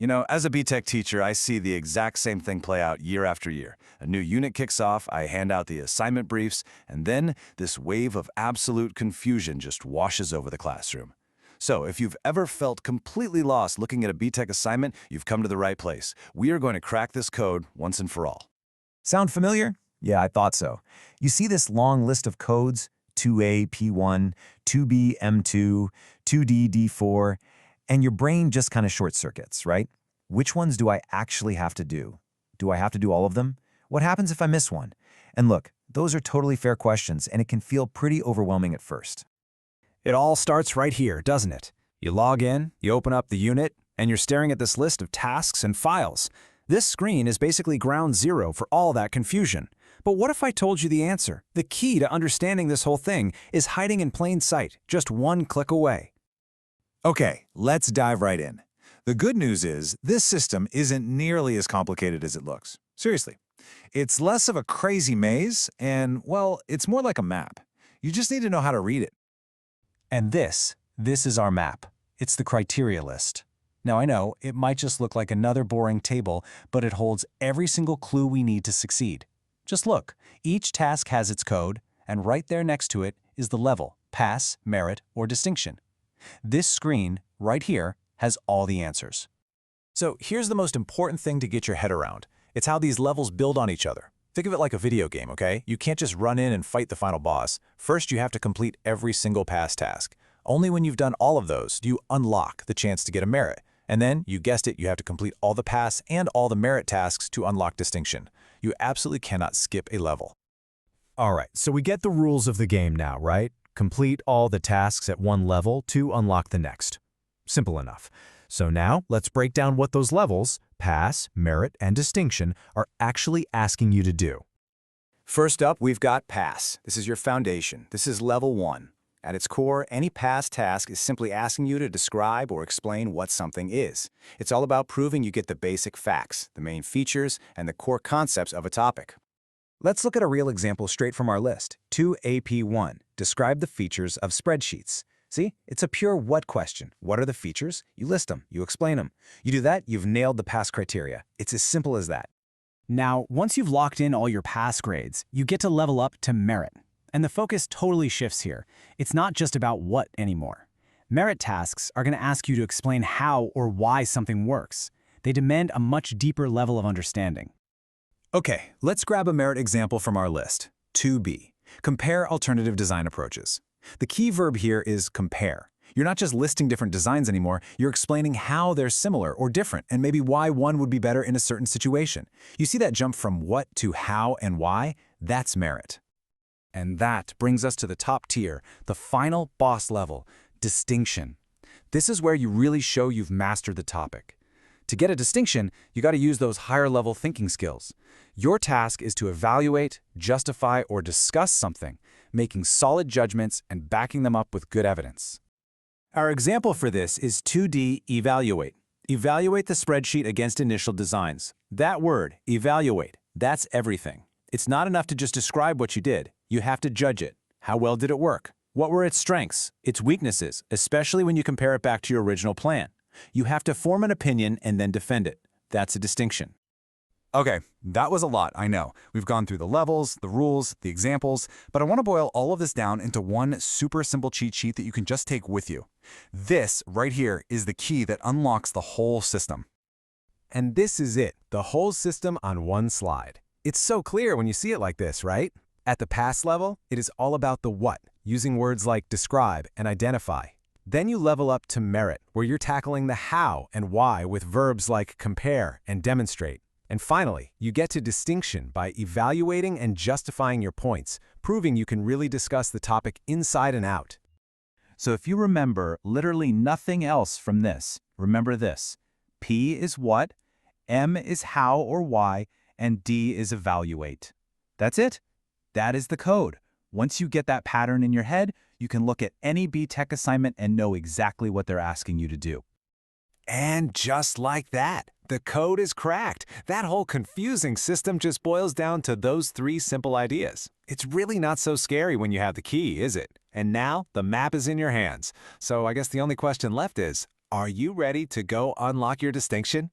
You know, as a BTEC teacher, I see the exact same thing play out year after year. A new unit kicks off, I hand out the assignment briefs, and then this wave of absolute confusion just washes over the classroom. So, if you've ever felt completely lost looking at a BTEC assignment, you've come to the right place. We are going to crack this code once and for all. Sound familiar? Yeah, I thought so. You see this long list of codes, 2A P1, 2B M2, 2D D4, and your brain just kind of short circuits, right? Which ones do I actually have to do? Do I have to do all of them? What happens if I miss one? And look, those are totally fair questions, and it can feel pretty overwhelming at first. It all starts right here, doesn't it? You log in, you open up the unit, and you're staring at this list of tasks and files. This screen is basically ground zero for all that confusion. But what if I told you the answer? The key to understanding this whole thing is hiding in plain sight, just one click away. Okay, let's dive right in. The good news is this system isn't nearly as complicated as it looks. Seriously. It's less of a crazy maze, and, well, it's more like a map. You just need to know how to read it. And this is our map. It's the criteria list. Now I know, it might just look like another boring table, but it holds every single clue we need to succeed. Just look, each task has its code, and right there next to it is the level, pass, merit, or distinction. This screen, right here, has all the answers. So here's the most important thing to get your head around. It's how these levels build on each other. Think of it like a video game, okay? You can't just run in and fight the final boss. First, you have to complete every single pass task. Only when you've done all of those do you unlock the chance to get a merit. And then, you guessed it, you have to complete all the pass and all the merit tasks to unlock distinction. You absolutely cannot skip a level. All right, so we get the rules of the game now, right? Complete all the tasks at one level to unlock the next. Simple enough. So now, let's break down what those levels, pass, merit, and distinction, are actually asking you to do. First up, we've got pass. This is your foundation. This is level 1. At its core, any pass task is simply asking you to describe or explain what something is. It's all about proving you get the basic facts, the main features, and the core concepts of a topic. Let's look at a real example straight from our list. 2AP1. Describe the features of spreadsheets. See, it's a pure what question. What are the features? You list them, you explain them. You do that, you've nailed the pass criteria. It's as simple as that. Now, once you've locked in all your pass grades, you get to level up to merit. And the focus totally shifts here. It's not just about what anymore. Merit tasks are going to ask you to explain how or why something works. They demand a much deeper level of understanding. Okay, let's grab a merit example from our list. 2B. Compare alternative design approaches. The key verb here is compare. You're not just listing different designs anymore, you're explaining how they're similar or different and maybe why one would be better in a certain situation. You see that jump from what to how and why? That's merit. And that brings us to the top tier, the final boss level, distinction. This is where you really show you've mastered the topic. To get a distinction, you got to use those higher-level thinking skills. Your task is to evaluate, justify, or discuss something, making solid judgments and backing them up with good evidence. Our example for this is 2D evaluate. Evaluate the spreadsheet against initial designs. That word, evaluate, that's everything. It's not enough to just describe what you did. You have to judge it. How well did it work? What were its strengths, its weaknesses, especially when you compare it back to your original plan? You have to form an opinion and then defend it. That's a distinction. Okay, that was a lot, I know. We've gone through the levels, the rules, the examples, but I want to boil all of this down into one super simple cheat sheet that you can just take with you. This right here is the key that unlocks the whole system. And this is it, the whole system on one slide. It's so clear when you see it like this, right? At the pass level, it is all about the what, using words like describe and identify. Then you level up to merit, where you're tackling the how and why with verbs like compare and demonstrate. And finally, you get to distinction by evaluating and justifying your points, proving you can really discuss the topic inside and out. So if you remember literally nothing else from this, remember this. P is what, M is how or why, and D is evaluate. That's it. That is the code. Once you get that pattern in your head, you can look at any BTEC assignment and know exactly what they're asking you to do. And just like that, the code is cracked. That whole confusing system just boils down to those 3 simple ideas. It's really not so scary when you have the key, is it? And now, the map is in your hands. So I guess the only question left is, Are you ready to go unlock your distinction?